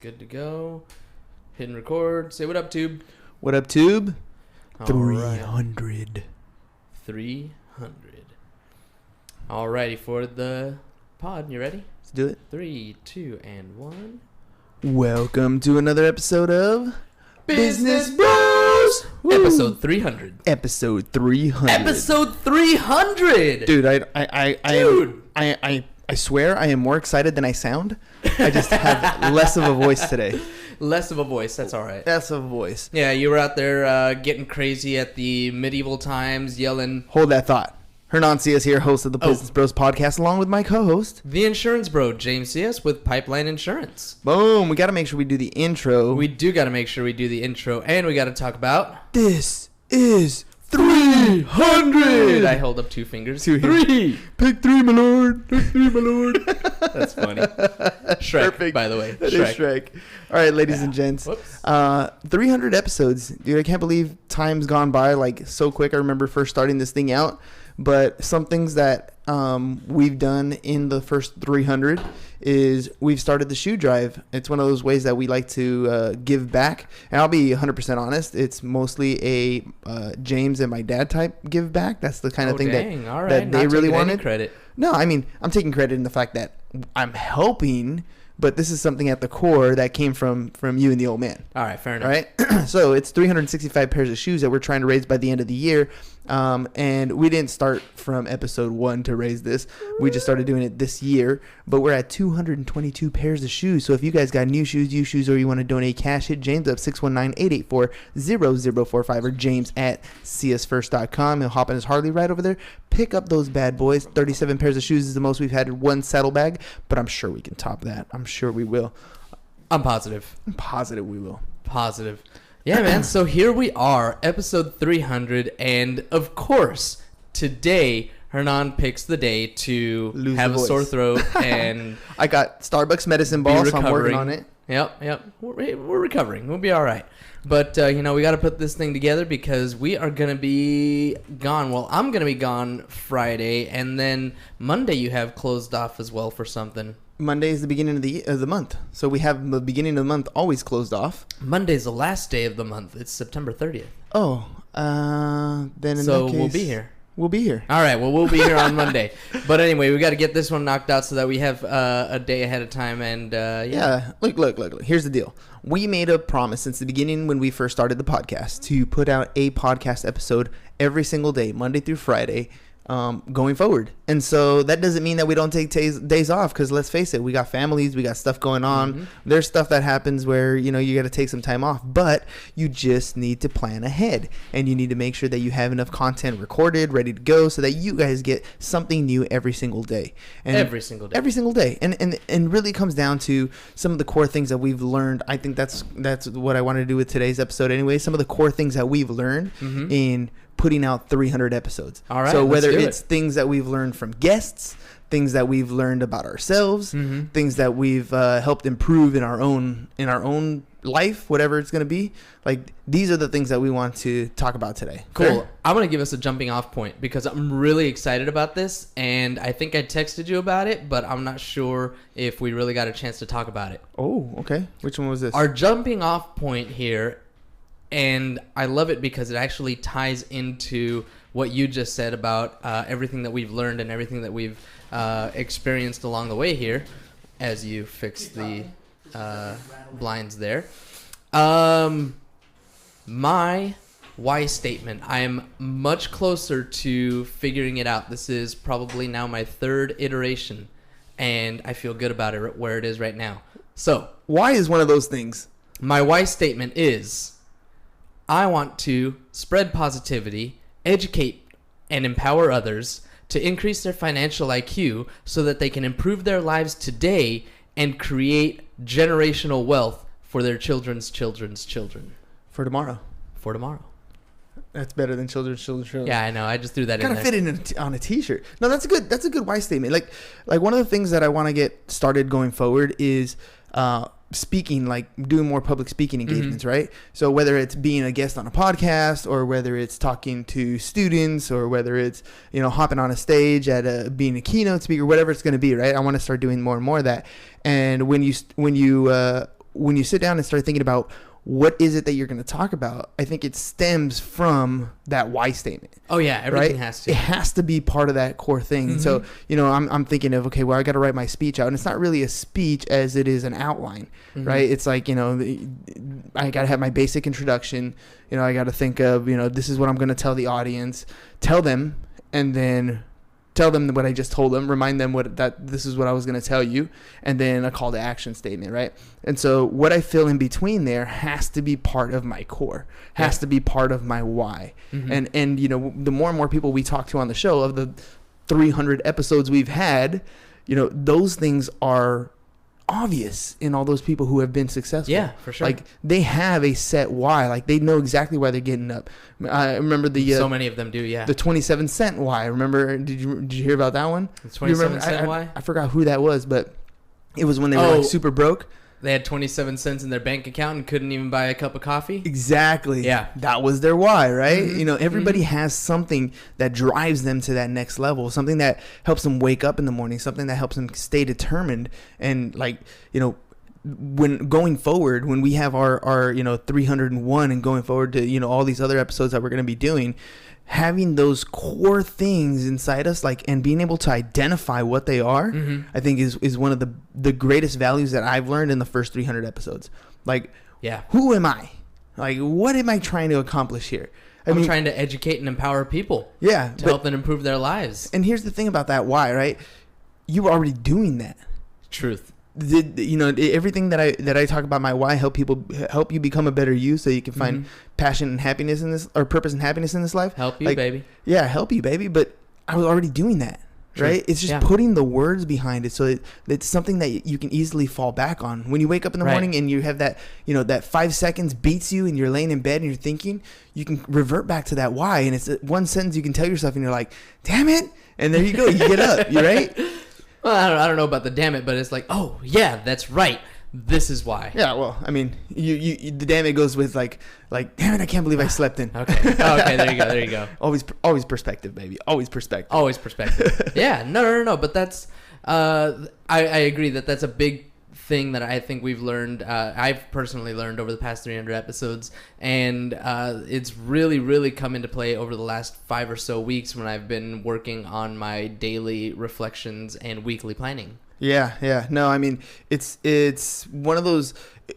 Good to go. Hitting record. Say what up, Tube. What up, Tube? All 300. Right. 300. Alrighty, for the pod. You ready? Let's do it. 3, 2, and 1. Welcome to another episode of Business Bros. Woo. Episode 300. Episode 300. Episode 300. Dude, I swear I am more excited than I sound. I just have less of a voice today. Less of a voice. That's all right. Less of a voice. Yeah, you were out there getting crazy at the medieval times, yelling. Hold that thought. Hernan C.S. here, host of the Business Bros podcast, along with my co-host, the insurance bro, James C.S. with Pipeline Insurance. Boom. We got to make sure we do the intro. We do got to make sure we do the intro, and we got to talk about... This is 300. I hold up 2 fingers. 3. Pick 3, my lord. Pick 3, my lord. That's funny. Shrek, Perfect. by the way. That is Shrek. All right, ladies and gents. 300 episodes. Dude, I can't believe time's gone by like so quick. I remember first starting this thing out. But some things that we've done in the first 300 is we've started the shoe drive. It's one of those ways that we like to give back. And I'll be 100% honest. It's mostly a James and my dad type give back. That's the kind of thing that they really wanted. Credit. No, I mean, I'm taking credit in the fact that I'm helping, but this is something at the core that came from you and the old man. All right, fair enough. All right? So it's 365 pairs of shoes that we're trying to raise by the end of the year. And we didn't start from episode 1 to raise this. We just started doing it this year. But we're at 222 pairs of shoes. So if you guys got new shoes, used shoes, or you want to donate cash, hit James up 619-884-0045 or James at csfirst.com. He'll hop in his Harley right over there. Pick up those bad boys. 37 pairs of shoes is the most we've had in one saddlebag. But I'm sure we can top that. I'm sure we will. I'm positive. I'm positive we will. Positive. Yeah, man. So here we are, episode 300. And, of course, today, Hernan picks the day to have a sore throat. And I got Starbucks medicine ball, so I'm working on it. Yep. We're recovering. We'll be all right. But, we got to put this thing together because we are going to be gone. Well, I'm going to be gone Friday. And then Monday you have closed off as well for something. Monday is the beginning of the month. So we have the beginning of the month always closed off. Monday's the last day of the month. It's September 30th. Oh, then in so that case, we'll be here. We'll be here. All right. Well, we'll be here on Monday. But anyway, we got to get this one knocked out so that we have a day ahead of time. And yeah. Look. Here's the deal. We made a promise since the beginning when we first started the podcast to put out a podcast episode every single day, Monday through Friday. Going forward. And so that doesn't mean that we don't take days off, because let's face it, we got families, we got stuff going on. Mm-hmm. There's stuff that happens where, you got to take some time off, but you just need to plan ahead, and you need to make sure that you have enough content recorded, ready to go, so that you guys get something new every single day. And every single day. And really comes down to some of the core things that we've learned. I think that's what I wanted to do with today's episode anyway. Some of the core things that we've learned in putting out 300 episodes. All right. So whether it's things that we've learned from guests, things that we've learned about ourselves, things that we've helped improve in our own life, whatever it's going to be, like these are the things that we want to talk about today. Cool. Fair? I'm going to give us a jumping off point because I'm really excited about this, and I think I texted you about it, but I'm not sure if we really got a chance to talk about it. Oh, okay. Which one was this? Our jumping off point here. And I love it because it actually ties into what you just said about everything that we've learned and everything that we've experienced along the way here, as you fix the blinds there. My why statement. I am much closer to figuring it out. This is probably now my 3rd iteration, and I feel good about it where it is right now. So, why is one of those things? My why statement is... I want to spread positivity, educate, and empower others to increase their financial IQ so that they can improve their lives today and create generational wealth for their children's children's children. For tomorrow. That's better than children's children. Yeah, I know. I just threw that in there. Gotta fit it on a t-shirt. No, that's a good why statement. Like one of the things that I want to get started going forward is speaking, like doing more public speaking engagements, right? So whether it's being a guest on a podcast, or whether it's talking to students, or whether it's hopping on a stage at being a keynote speaker, whatever it's going to be, right? I want to start doing more and more of that. And when you when you sit down and start thinking about what is it that you're going to talk about, I think it stems from that why statement. Oh yeah, everything right? has to. It has to be part of that core thing. Mm-hmm. And so, you know, I'm thinking of, okay, well, I got to write my speech out. And it's not really a speech as it is an outline, Mm-hmm. right? It's like, you know, I got to have my basic introduction. You know, I got to think of, you know, this is what I'm going to tell the audience, tell them, and then tell them what I just told them, remind them that this is what I was going to tell you, and then a call to action statement, right? And so what I fill in between there has to be part of my core, has to be part of my why. Mm-hmm. And you know, the more and more people we talk to on the show, of the 300 episodes we've had, you know, those things are obvious in all those people who have been successful. Yeah, for sure. Like, they have a set why. Like, they know exactly why they're getting up. I remember the so many of them do. Yeah, the 27-cent why. Remember? Did you hear about that one? The 27-cent why? I forgot who that was, but it was when they were like super broke. They had 27 cents in their bank account and couldn't even buy a cup of coffee. Exactly. Yeah. That was their why, right? Mm-hmm. You know, everybody Mm-hmm. has something that drives them to that next level, something that helps them wake up in the morning, something that helps them stay determined. And, like, you know, when going forward, when we have our you know, 301 and going forward to, you know, all these other episodes that we're going to be doing, having those core things inside us, like, and being able to identify what they are, Mm-hmm. I think is one of the greatest values that I've learned in the first 300 episodes. Like, Yeah. who am I? Like, what am I trying to accomplish here? I'm trying to educate and empower people yeah, to help them improve their lives. And here's the thing about that why, right? You were already doing that. Truth. You know, everything that I talk about my why, help you become a better you, so you can find passion and happiness in this, or purpose and happiness in this life. Help you, Like, baby. Yeah, help you, baby. But I was already doing that. True. Right? It's just putting the words behind it, so it's something that you can easily fall back on. When you wake up in the morning and you have that, you know, that 5 seconds beats you and you're laying in bed and you're thinking, you can revert back to that why. And it's one sentence you can tell yourself and you're like, damn it. And there you go. You get up. You're right. Well, I don't know about the damn it, but it's like, oh, yeah, that's right. This is why. Yeah, well, I mean, you the damn it goes with like, damn it, I can't believe I slept in. Okay. Oh, okay, there you go. Always perspective, baby. Always perspective. Always perspective. Yeah, no. But that's, I agree that's a big thing that I think we've learned. I've personally learned over the past 300 episodes, and it's really come into play over the last 5 or so weeks when I've been working on my daily reflections and weekly planning. Yeah. No, I mean, it's one of those,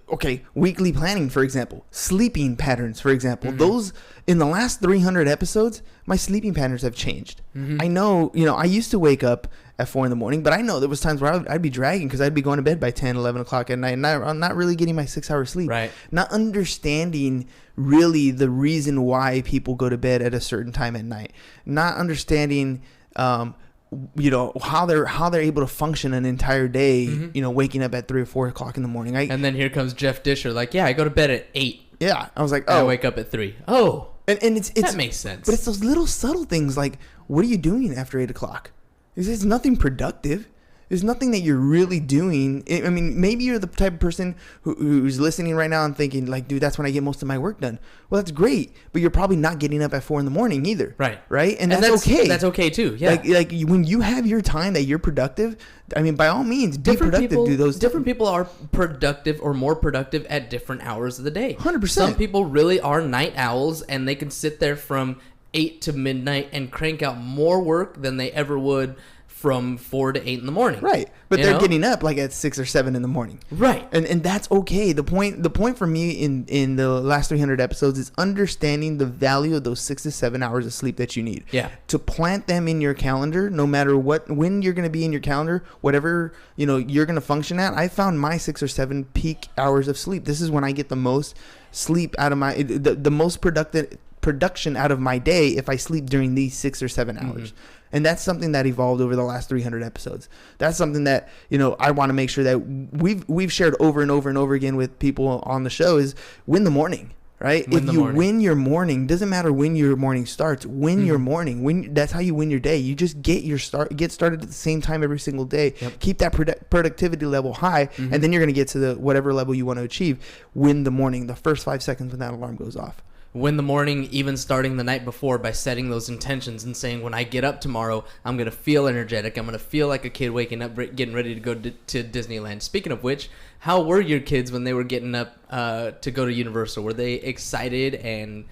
okay, weekly planning, for example, sleeping patterns, for example, those in the last 300 episodes, my sleeping patterns have changed. I know, you know, I used to wake up at 4 a.m, but I know there was times where I'd be dragging because I'd be going to bed by 10, 11 o'clock at night, and I'm not really getting my 6 hours sleep. Right. Not understanding really the reason why people go to bed at a certain time at night. Not understanding, you know, how they're able to function an entire day, you know, waking up at 3 or 4 o'clock in the morning. And then here comes Jeff Disher, like, yeah, I go to bed at 8. Yeah, I was like, I oh, wake up at 3. Oh, and it's that makes sense. But it's those little subtle things, like, what are you doing after 8 o'clock? It's nothing productive. There's nothing that you're really doing. I mean, maybe you're the type of person who's listening right now and thinking, like, dude, that's when I get most of my work done. Well, that's great, but you're probably not getting up at 4 a.m. either. Right? And that's okay. That's okay too. Yeah. Like when you have your time that you're productive, I mean, by all means, be productive. Do those. Different people are productive or more productive at different hours of the day. 100%. Some people really are night owls, and they can sit there from 8 to midnight and crank out more work than they ever would from 4 to 8 in the morning. Right. But they're getting up like at 6 or 7 in the morning. Right. And that's okay. The point for me in the last 300 episodes is understanding the value of those 6 to 7 hours of sleep that you need. Yeah. To plant them in your calendar, no matter when you're going to be in your calendar, whatever, you know, you're going to function at. I found my 6 or 7 peak hours of sleep. This is when I get the most sleep out of the most production out of my day if I sleep during these 6 or 7 hours. And that's something that evolved over the last 300 episodes. That's something that, you know, I want to make sure that we've shared over and over and over again with people on the show is win the morning, right? If you win your morning, doesn't matter when your morning starts, win your morning. That's how you win your day. You just get started at the same time every single day. Yep. Keep that productivity level high, and then you're going to get to the whatever level you want to achieve. Win the morning, the first 5 seconds when that alarm goes off. win the morning, even starting the night before by setting those intentions and saying, when I get up tomorrow, I'm going to feel energetic. I'm going to feel like a kid waking up, getting ready to go to Disneyland. Speaking of which, how were your kids when they were getting up to go to Universal? Were they excited? And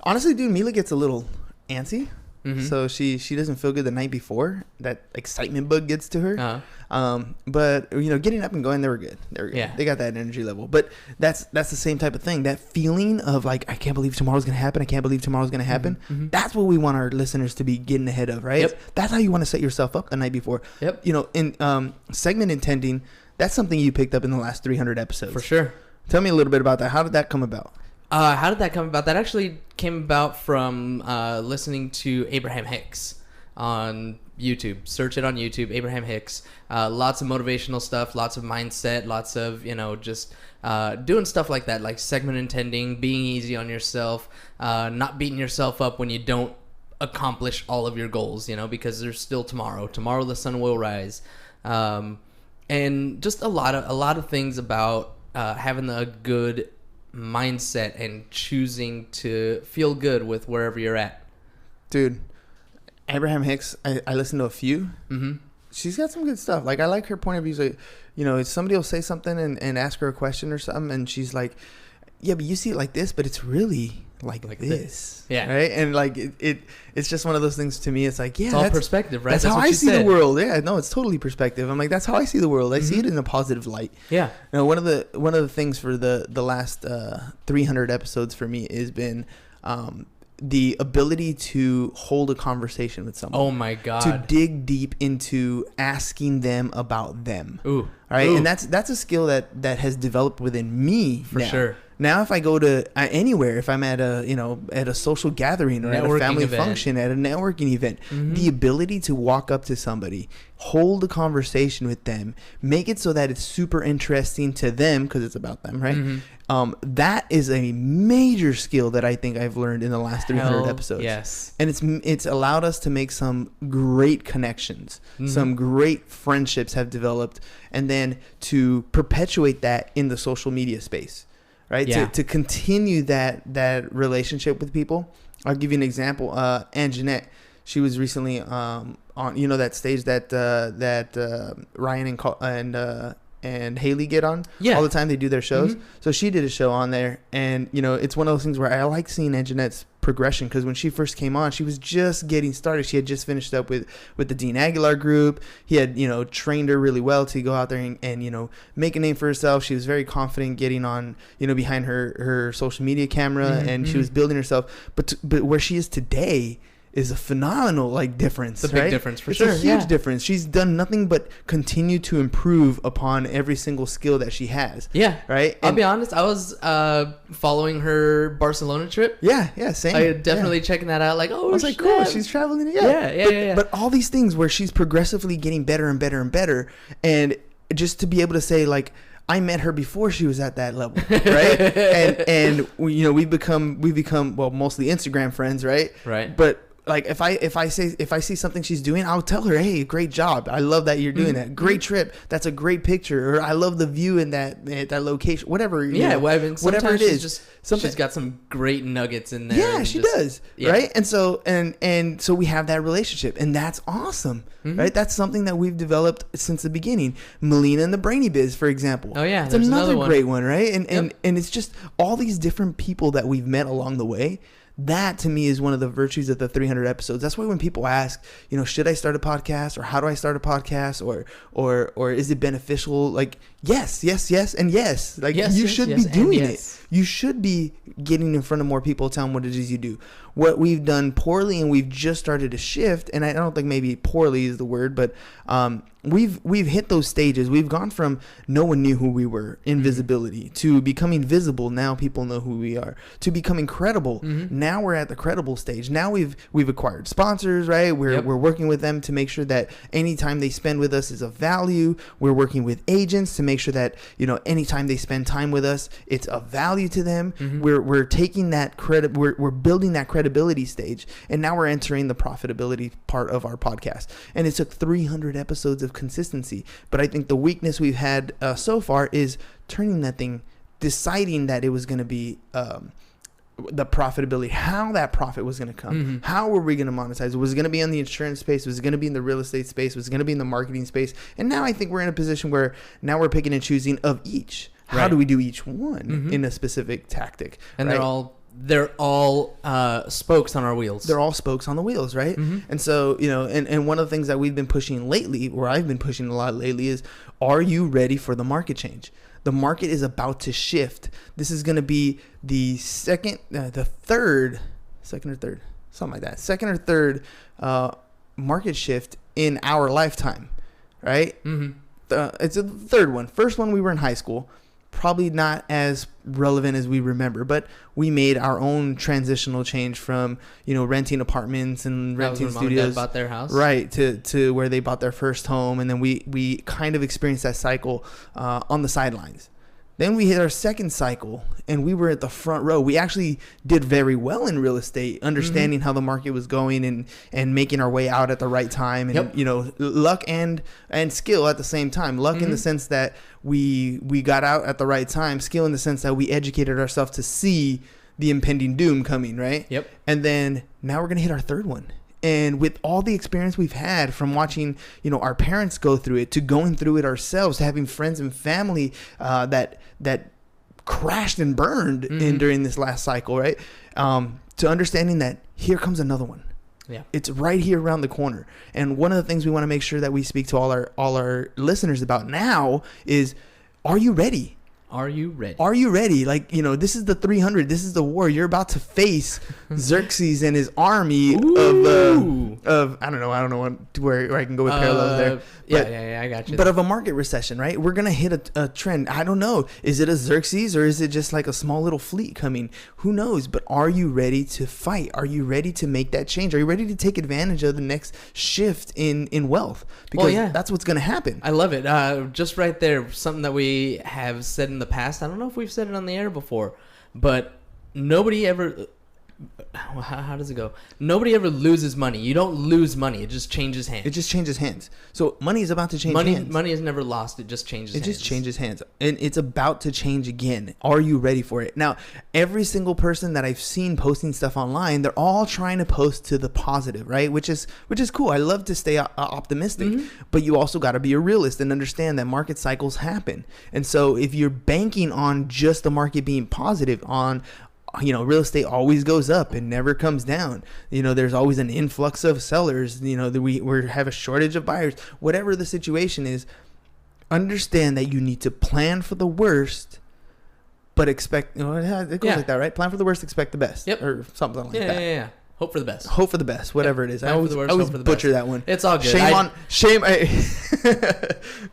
honestly, dude, Mila gets a little antsy. Mm-hmm. So she doesn't feel good the night before. That excitement bug gets to her. But getting up and going, they were good. Yeah. They got that energy level. But that's the same type of thing. That feeling of like, I can't believe tomorrow's gonna happen. I can't believe tomorrow's gonna happen. Mm-hmm. That's what we want our listeners to be getting ahead of, right? Yep. That's how you want to set yourself up the night before. Yep. In segment intending, that's something you picked up in the last 300 episodes. For sure. Tell me a little bit about that. How did that come about? How did that come about? That actually came about from listening to Abraham Hicks on YouTube. Search it on YouTube, Abraham Hicks. Lots of motivational stuff, lots of mindset, lots of, just doing stuff like that, like segment intending, being easy on yourself, not beating yourself up when you don't accomplish all of your goals, because there's still tomorrow. Tomorrow the sun will rise. And just a lot of things about having a good mindset and choosing to feel good with wherever you're at. Dude, Abraham Hicks, I listened to a few. Mm-hmm. She's got some good stuff. Like, I like her point of view. Like, if somebody will say something and ask her a question or something, and she's like, yeah, but you see it like this, but it's really like this. Yeah. Right? And like it's just one of those things to me. It's like, yeah, it's all perspective, right? That's how I see the world. Yeah, no, it's totally perspective. I'm like, that's how I see the world. I see it in a positive light. Yeah. One of the things for the last 300 episodes for me has been the ability to hold a conversation with someone. Oh my God. To dig deep into asking them about them. Ooh. Right? Ooh. And that's a skill that has developed within me. For sure. Now, if I go to anywhere, if I'm at a social gathering or at a family function, at a networking event, the ability to walk up to somebody, hold a conversation with them, make it so that it's super interesting to them because it's about them, right? Mm-hmm. That is a major skill that I think I've learned in the last 300 episodes. Yes. And it's allowed us to make some great connections, some great friendships have developed, and then to perpetuate that in the social media space. Right. Yeah. To continue that relationship with people. I'll give you an example. Ann Jeanette, she was recently on that stage that Ryan and Haley get on all the time. They do their shows. So she did a show on there, and it's one of those things where I like seeing Ann Jeanette's progression, because when she first came on, she was just getting started. She had just finished up with the Dean Aguilar group. He had trained her really well to go out there and make a name for herself. She was very confident getting on behind her social media camera, and she was building herself. But where she is today is a phenomenal difference. It's a big difference for sure. It's a huge difference. She's done nothing but continue to improve upon every single skill that she has. Yeah. Right. I'll be honest. I was following her Barcelona trip. Yeah. Same. I definitely checking that out. Like, oh, I was like, cool. She's traveling. Yeah. But all these things where she's progressively getting better and better and better, and just to be able to say I met her before she was at that level, right? and we've become mostly Instagram friends, right? Right. But if I see something she's doing, I'll tell her, hey, great job. I love that you're doing that. Great trip. That's a great picture. Or I love the view in that location. Whatever. Whatever it is. She's got some great nuggets in there. Yeah, she does. Yeah. Right. And so we have that relationship, and that's awesome. Right. That's something that we've developed since the beginning. Melina and the Brainy Biz, for example. Oh yeah, it's another great one. Right. And it's just all these different people that we've met along the way. That to me is one of the virtues of the 300 episodes. That's why when people ask, should I start a podcast, or how do I start a podcast, or is it beneficial? Yes, and yes. You should be doing it. You should be getting in front of more people, telling what it is you do. What we've done poorly, and we've just started to shift, and I don't think maybe poorly is the word, but we've hit those stages. We've gone from no one knew who we were, invisibility, to becoming visible. Now people know who we are. To becoming credible. Now we're at the credible stage. Now we've acquired sponsors, right? We're working with them to make sure that any time they spend with us is of value. We're working with agents to make sure that anytime they spend time with us, it's of value to them. We're taking that credit. We're building that credibility stage, and now we're entering the profitability part of our podcast. And it took 300 episodes of consistency, but I think the weakness we've had so far is turning that thing, deciding that it was going to be the profitability, how that profit was going to come. Mm-hmm. How were we going to monetize it? Was it going to be on the insurance space? Was it going to be in the real estate space? Was it going to be in the marketing space? And now I think we're in a position where now we're picking and choosing of each. How Right. do we do each one in a specific tactic? And right? they're all spokes on our wheels. They're all spokes on the wheels, right? And so, and one of the things that we've been pushing lately, or I've been pushing a lot lately, is, are you ready for the market change? The market is about to shift. This is going to be the second or third, something like that. Second or third market shift in our lifetime, right? It's a third one. First one, we were in high school. Probably not as relevant as we remember, but we made our own transitional change from, renting apartments and renting Mom and studios, Dad bought their house, right, to where they bought their first home. And then we kind of experienced that cycle on the sidelines. Then we hit our second cycle and we were at the front row. We actually did very well in real estate, understanding how the market was going and making our way out at the right time. And, luck and skill at the same time. Luck in the sense that we got out at the right time. Skill in the sense that we educated ourselves to see the impending doom coming, right? Yep. And then now we're going to hit our third one. And with all the experience we've had from watching, our parents go through it, to going through it ourselves, to having friends and family that crashed and burned in during this last cycle, right? To understanding that here comes another one. Yeah, it's right here around the corner. And one of the things we want to make sure that we speak to all our listeners about now is, are you ready? Are you ready? Are you ready? Like, this is the 300. This is the war. You're about to face Xerxes and his army of I don't know where I can go with parallels there. But, yeah, I got you. But of a market recession, right? We're going to hit a trend. I don't know. Is it a Xerxes or is it just like a small little fleet coming? Who knows? But are you ready to fight? Are you ready to make that change? Are you ready to take advantage of the next shift in wealth? Because that's what's going to happen. I love it. Just right there, something that we have said in the past. I don't know if we've said it on the air before, but nobody ever... How does it go? Nobody ever loses money. You don't lose money. It just changes hands. It just changes hands. So money is about to change hands. Money is never lost. It just changes hands. It just changes hands. And it's about to change again. Are you ready for it? Now, every single person that I've seen posting stuff online, they're all trying to post to the positive, right? Which is cool. I love to stay optimistic. But you also got to be a realist and understand that market cycles happen. And so if you're banking on just the market being positive, on real estate always goes up and never comes down. There's always an influx of sellers. We have a shortage of buyers. Whatever the situation is, understand that you need to plan for the worst, but expect. It goes like that, right? Plan for the worst, expect the best. Yep. Or something like that. Yeah. Hope for the best. Hope for the best. Whatever it is. I always butcher butcher that one. It's all good. Shame.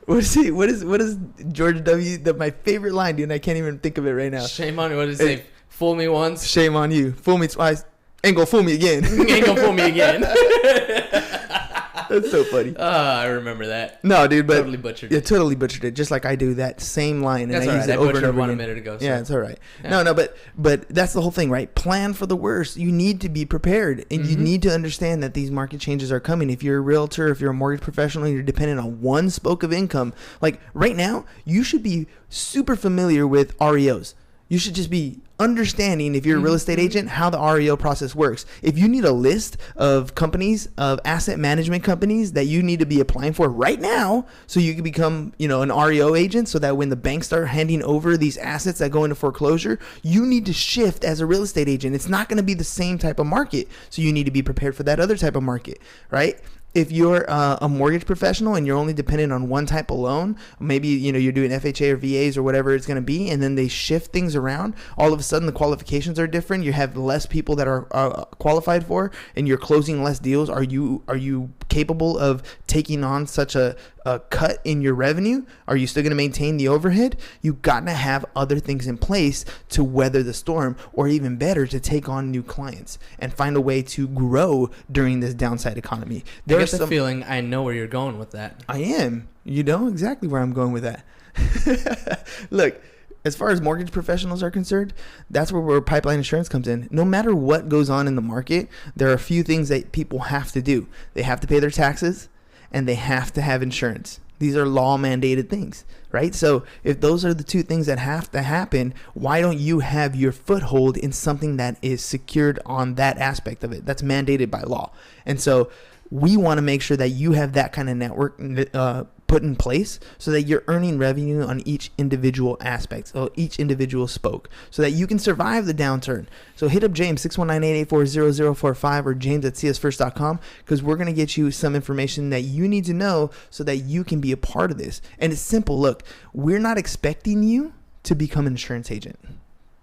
What is George W. My favorite line, dude? And I can't even think of it right now. Shame on you. What did he say? Fool me once. Shame on you. Fool me twice. Ain't gonna fool me again. Ain't gonna fool me again. That's so funny. I remember that. No, dude, but Totally butchered it. Totally butchered it. Just like I do that same line, and That's I all use right. it over and over one again. a minute ago. So. Yeah, it's all right. Yeah. No, but that's the whole thing, right? Plan for the worst. You need to be prepared, and you need to understand that these market changes are coming. If you're a realtor, if you're a mortgage professional, you're dependent on one spoke of income. Like right now, you should be super familiar with REOs. You should just be understanding, if you're a real estate agent, how the REO process works. If you need a list of companies, of asset management companies that you need to be applying for right now, so you can become, an REO agent, so that when the banks start handing over these assets that go into foreclosure, you need to shift as a real estate agent. It's not going to be the same type of market, so you need to be prepared for that other type of market, right? If you're a mortgage professional and you're only dependent on one type of loan, maybe you're doing FHA or VAs or whatever it's going to be, and then they shift things around. All of a sudden, the qualifications are different. You have less people that are qualified for, and you're closing less deals. Are you capable of taking on such a cut in your revenue? Are you still going to maintain the overhead? You've got to have other things in place to weather the storm, or even better, to take on new clients and find a way to grow during this downside economy. I get the feeling I know where you're going with that. I am. You know exactly where I'm going with that. Look, as far as mortgage professionals are concerned, that's where pipeline insurance comes in. No matter what goes on in the market, there are a few things that people have to do. They have to pay their taxes, and they have to have insurance. These are law mandated things, right? So if those are the two things that have to happen, why don't you have your foothold in something that is secured on that aspect of it? That's mandated by law. And so we want to make sure that you have that kind of network put in place so that you're earning revenue on each individual aspect, so each individual spoke, so that you can survive the downturn. So hit up James, 619-884-0045 or james@csfirst.com, because we're going to get you some information that you need to know so that you can be a part of this. And it's simple. Look, we're not expecting you to become an insurance agent.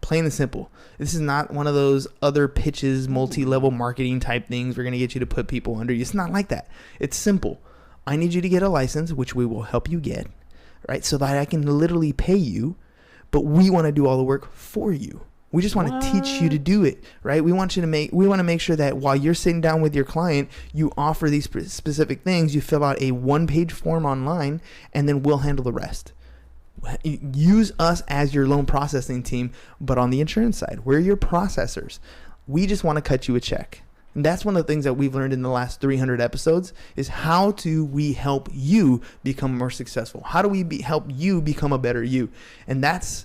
Plain and simple. This is not one of those other pitches, multi-level marketing type things we're going to get you to put people under you. It's not like that. It's simple. I need you to get a license, which we will help you get, right? So that I can literally pay you, but we want to do all the work for you. We just want to teach you to do it, right? We want to make sure that while you're sitting down with your client, you offer these specific things. You fill out a 1-page form online, and then we'll handle the rest. Use us as your loan processing team, but on the insurance side, we're your processors. We just want to cut you a check. And that's one of the things that we've learned in the last 300 episodes is how do we help you become more successful? How do we help you become a better you? And that's,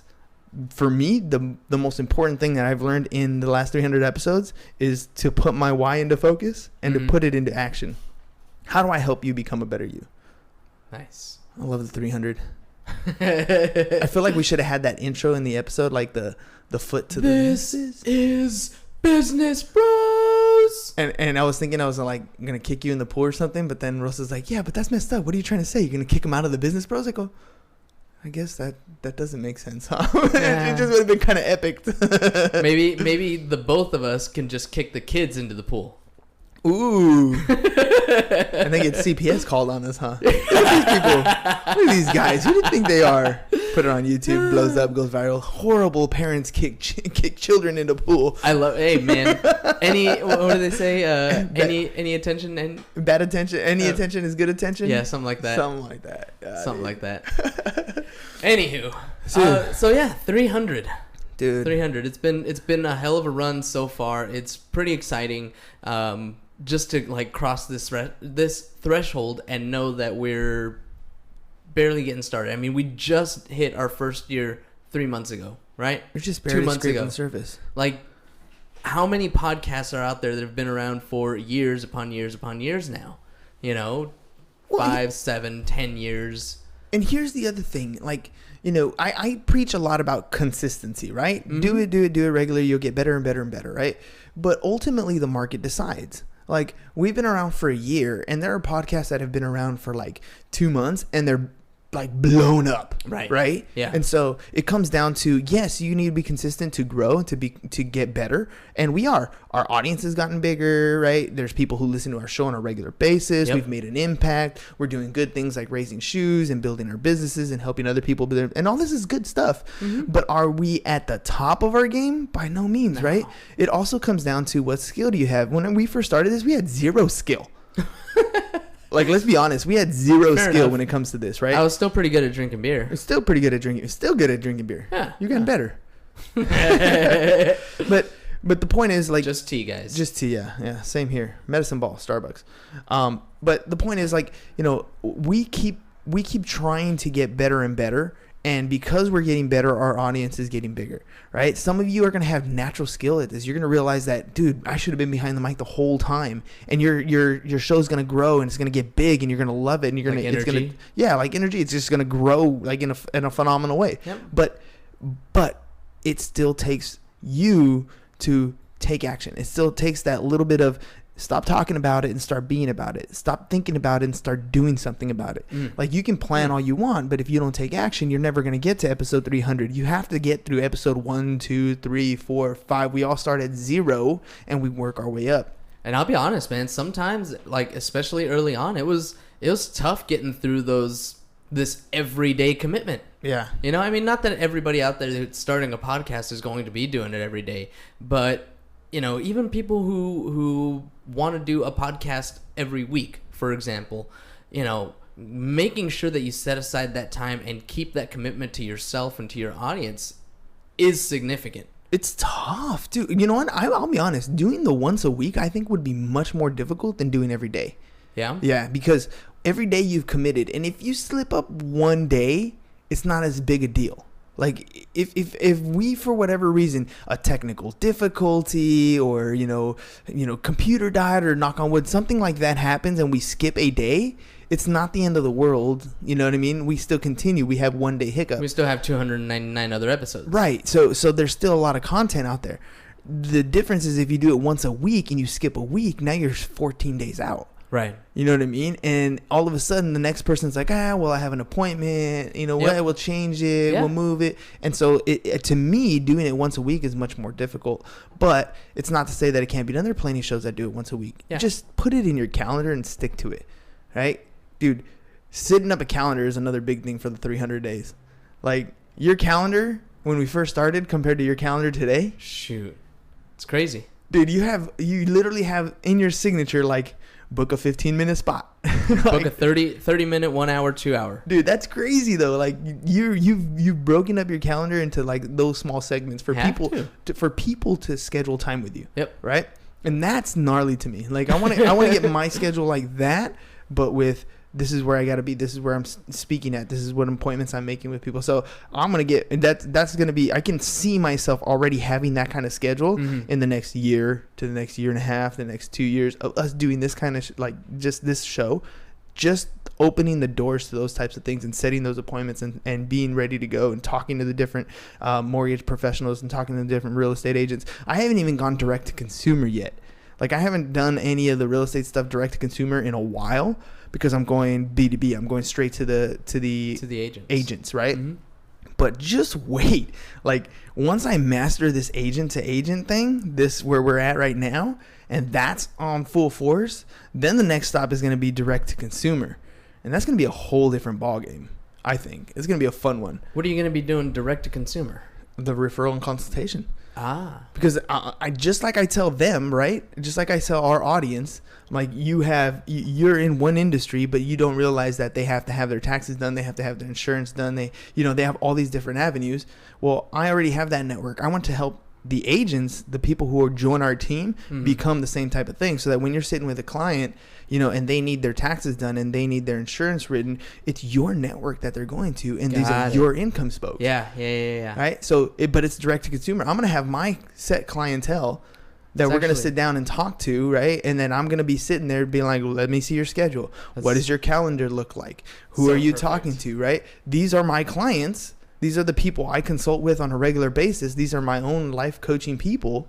for me, the most important thing that I've learned in the last 300 episodes is to put my why into focus and to put it into action. How do I help you become a better you? Nice. I love the 300. I feel like we should have had that intro in the episode, like the foot to this is Business Bros. And I was thinking I was like gonna kick you in the pool or something, but then Rosa's like, yeah, but that's messed up. What are you trying to say? You're gonna kick him out of the Business Bros? I go, I guess that doesn't make sense, huh? Yeah. It just would have been kind of epic. maybe the both of us can just kick the kids into the pool. Ooh. And then get CPS called on us, huh? Look at these people. Look at these guys. Who do you think they are? Put it on YouTube, blows up, goes viral. Horrible parents kick children into pool. I love. Hey man, what do they say? Any attention and bad attention. Any attention is good attention. Yeah, something like that. Something like that. Anywho, so yeah, 300. Dude, 300. It's been a hell of a run so far. It's pretty exciting. Just to like cross this threshold and know that we're barely getting started. I mean, we just hit our first year 3 months ago, right? We're just barely 2 months scraping ago. the surface. Like, how many podcasts are out there that have been around for years upon years upon years now? You know, 5, 7, 10 years. And here's the other thing, like, you know, I preach a lot about consistency, right? Mm-hmm. Do it regularly. You'll get better and better and better, right? But ultimately, the market decides. Like, we've been around for a year, and there are podcasts that have been around for like 2 months, and they're like blown up, right? Yeah. And so it comes down to, yes, you need to be consistent to grow, to get better, and we are. Our audience has gotten bigger, right? There's people who listen to our show on a regular basis. Yep. We've made an impact. We're doing good things like raising shoes and building our businesses and helping other people, and all this is good stuff. Mm-hmm. But are we at the top of our game? By no means, right? It also comes down to what skill do you have. When we first started this, we had zero skill. Like, let's be honest, we had zero skill enough. When it comes to this, right? I was still pretty good at drinking beer. Still pretty good at drinking. Still good at drinking beer. Yeah, you're getting better. But the point is, like, just tea, guys. Just tea, yeah. Same here. Medicine Ball, Starbucks. But the point is, like, you know, we keep trying to get better and better. And because we're getting better, our audience is getting bigger, right? Some of you are going to have natural skill at this. You're going to realize that, dude, I should have been behind the mic the whole time. And your show's going to grow and it's going to get big and you're going to love it. And you're like going to, energy. it's going to, like energy. It's just going to grow like in a phenomenal way. Yep. But it still takes you to take action. It still takes that little bit of stop talking about it and start being about it. Stop thinking about it and start doing something about it. Like, you can plan all you want, but if you don't take action, you're never going to get to episode 300. You have to get through episode 1, 2, 3, 4, 5. We all start at 0 and we work our way up. And I'll be honest, man, sometimes, like, especially early on, it was tough getting through this everyday commitment. Yeah. You know, I mean, not that everybody out there that's starting a podcast is going to be doing it every day, but, you know, even people who want to do a podcast every week, for example, you know, making sure that you set aside that time and keep that commitment to yourself and to your audience is significant. It's tough, dude. You know what? I'll be honest. Doing the once a week, I think, would be much more difficult than doing every day. Yeah? Yeah, because every day you've committed, and if you slip up one day, it's not as big a deal. Like if we, for whatever reason, a technical difficulty or computer died, or knock on wood, something like that happens and we skip a day, it's not the end of the world. You know what I mean? We still continue. We have one day hiccup. We still have 299 other episodes. Right. So there's still a lot of content out there. The difference is if you do it once a week and you skip a week, now you're 14 days out. Right. You know what I mean? And all of a sudden, the next person's like, well, I have an appointment. You know what? Yep. We'll change it. Yeah. We'll move it. And so, to me, doing it once a week is much more difficult. But it's not to say that it can't be done. There are plenty of shows that do it once a week. Yeah. Just put it in your calendar and stick to it. Right? Dude, setting up a calendar is another big thing for the 300 days. Like, your calendar, when we first started, compared to your calendar today. Shoot. It's crazy. Dude, you literally have in your signature, like, book a 15-minute spot. Book a 30-minute, 1 hour, 2 hour. Dude, that's crazy though. Like you've broken up your calendar into like those small segments for people to schedule time with you. Yep. Right? And that's gnarly to me. Like I want to get my schedule like that, but with this is where I got to be. This is where I'm speaking at. This is what appointments I'm making with people. So I'm going to get that's going to be, I can see myself already having that kind of schedule in the next year to the next year and a half, the next 2 years of us doing this kind of just this show, just opening the doors to those types of things and setting those appointments and being ready to go and talking to the different mortgage professionals and talking to the different real estate agents. I haven't even gone direct to consumer yet. Like I haven't done any of the real estate stuff direct to consumer in a while because I'm going B2B. I'm going straight to the agents, right? Mm-hmm. But just wait. Like once I master this agent to agent thing, this where we're at right now, and that's on full force, then the next stop is going to be direct to consumer. And that's going to be a whole different ballgame, I think. It's going to be a fun one. What are you going to be doing direct to consumer? The referral and consultation. Because I just like I tell them, right? Just like I tell our audience, like you're in one industry, but you don't realize that they have to have their taxes done, they have to have their insurance done, they have all these different avenues. Well, I already have that network. I want to help the agents, the people who are join our team, become the same type of thing, so that when you're sitting with a client, and they need their taxes done and they need their insurance written, it's your network that they're going to, and these are your income spokes. Yeah. Right. So, but it's direct to consumer. I'm gonna have my set clientele that we're gonna sit down and talk to, right? And then I'm gonna be sitting there being like, well, let me see your schedule. What does your calendar look like? Who are you talking to? Right. These are my clients. These are the people I consult with on a regular basis. These are my own life coaching people.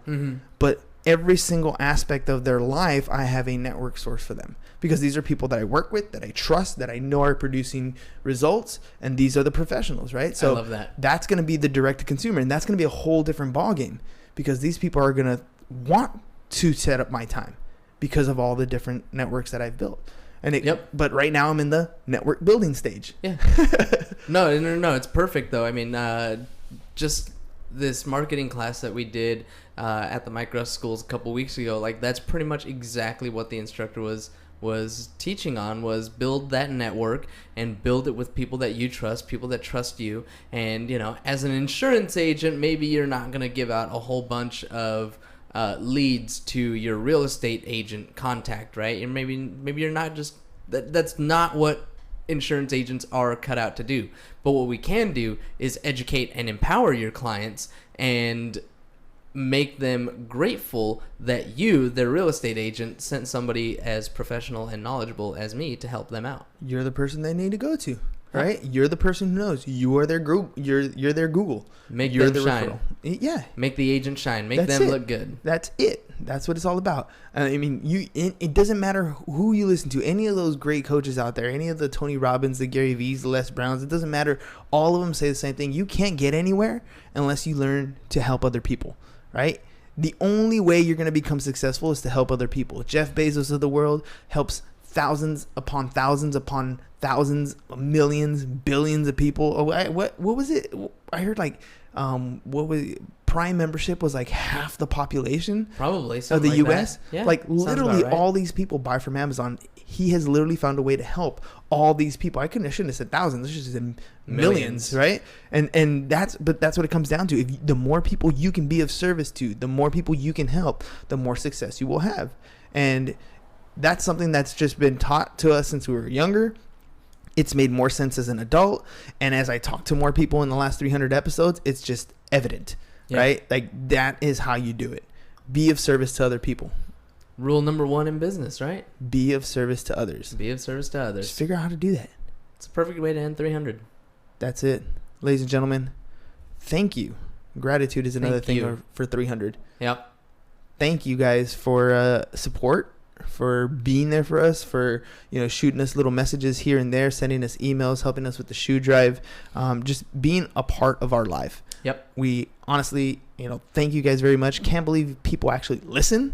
But every single aspect of their life, I have a network source for them, because these are people that I work with, that I trust, that I know are producing results, and these are the professionals, right? So I love that. That's going to be the direct to consumer, and that's going to be a whole different ballgame, because these people are going to want to set up my time because of all the different networks that I've built. But right now I'm in the network building stage. Yeah. No, it's perfect though. I mean, just this marketing class that we did at the Micro Schools a couple weeks ago, like that's pretty much exactly what the instructor was teaching on, was build that network and build it with people that you trust, people that trust you. And as an insurance agent, maybe you're not going to give out a whole bunch of leads to your real estate agent contact, right? And maybe you're not just that's not what insurance agents are cut out to do. But what we can do is educate and empower your clients and make them grateful that you, their real estate agent, sent somebody as professional and knowledgeable as me to help them out. You're the person they need to go to, right? You're the person who knows. You are their Google. You're their Google. Make them shine. Referral. Yeah. Make the agent shine. Make them look good. That's it. That's what it's all about. I mean, it doesn't matter who you listen to. Any of those great coaches out there, any of the Tony Robbins, the Gary V's, the Les Browns, it doesn't matter. All of them say the same thing. You can't get anywhere unless you learn to help other people, right? The only way you're going to become successful is to help other people. Jeff Bezos of the world helps thousands upon thousands upon thousands, millions, billions of people. Oh, what was it? I heard what was it? Prime membership was like half the population probably of the US. Yeah, like literally right. All these people buy from Amazon. He has literally found a way to help all these people. I shouldn't have said thousands. I should have said millions, right? And that's what it comes down to. If the more people you can be of service to, the more people you can help, the more success you will have. And that's something that's just been taught to us since we were younger. It's made more sense as an adult. And as I talk to more people in the last 300 episodes, it's just evident, right? Like, that is how you do it. Be of service to other people. Rule number 1 in business, right? Be of service to others. Be of service to others. Just figure out how to do that. It's a perfect way to end 300. That's it. Ladies and gentlemen, thank you. Gratitude is another thing for 300. Yep. Thank you guys for support, for being there for us, for shooting us little messages here and there, sending us emails, helping us with the shoe drive, just being a part of our life. Yep. We honestly, thank you guys very much. Can't believe people actually listen.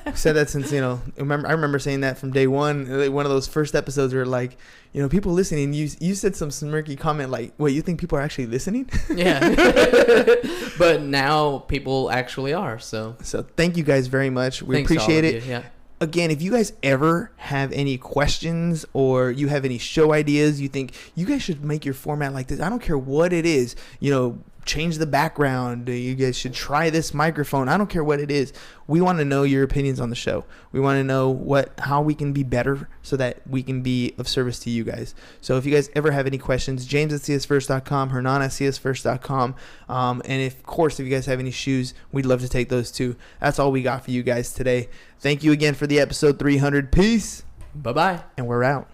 I've said that since, I remember saying that from day one. One of those first episodes where like, people listening, you said some smirky comment like, wait, you think people are actually listening? Yeah. But now people actually are. So thank you guys very much. We appreciate it. Yeah. Again, if you guys ever have any questions or you have any show ideas, you think you guys should make your format like this, I don't care what it is, change the background, you guys should try this microphone, I don't care what it is. We want to know your opinions on the show. We want to know how we can be better so that we can be of service to you guys. So if you guys ever have any questions, james@csfirst.com, hernan@csfirst.com, and of course, if you guys have any shoes, we'd love to take those too. That's all we got for you guys today. Thank you again for the episode 300. Peace. Bye-bye. And we're out.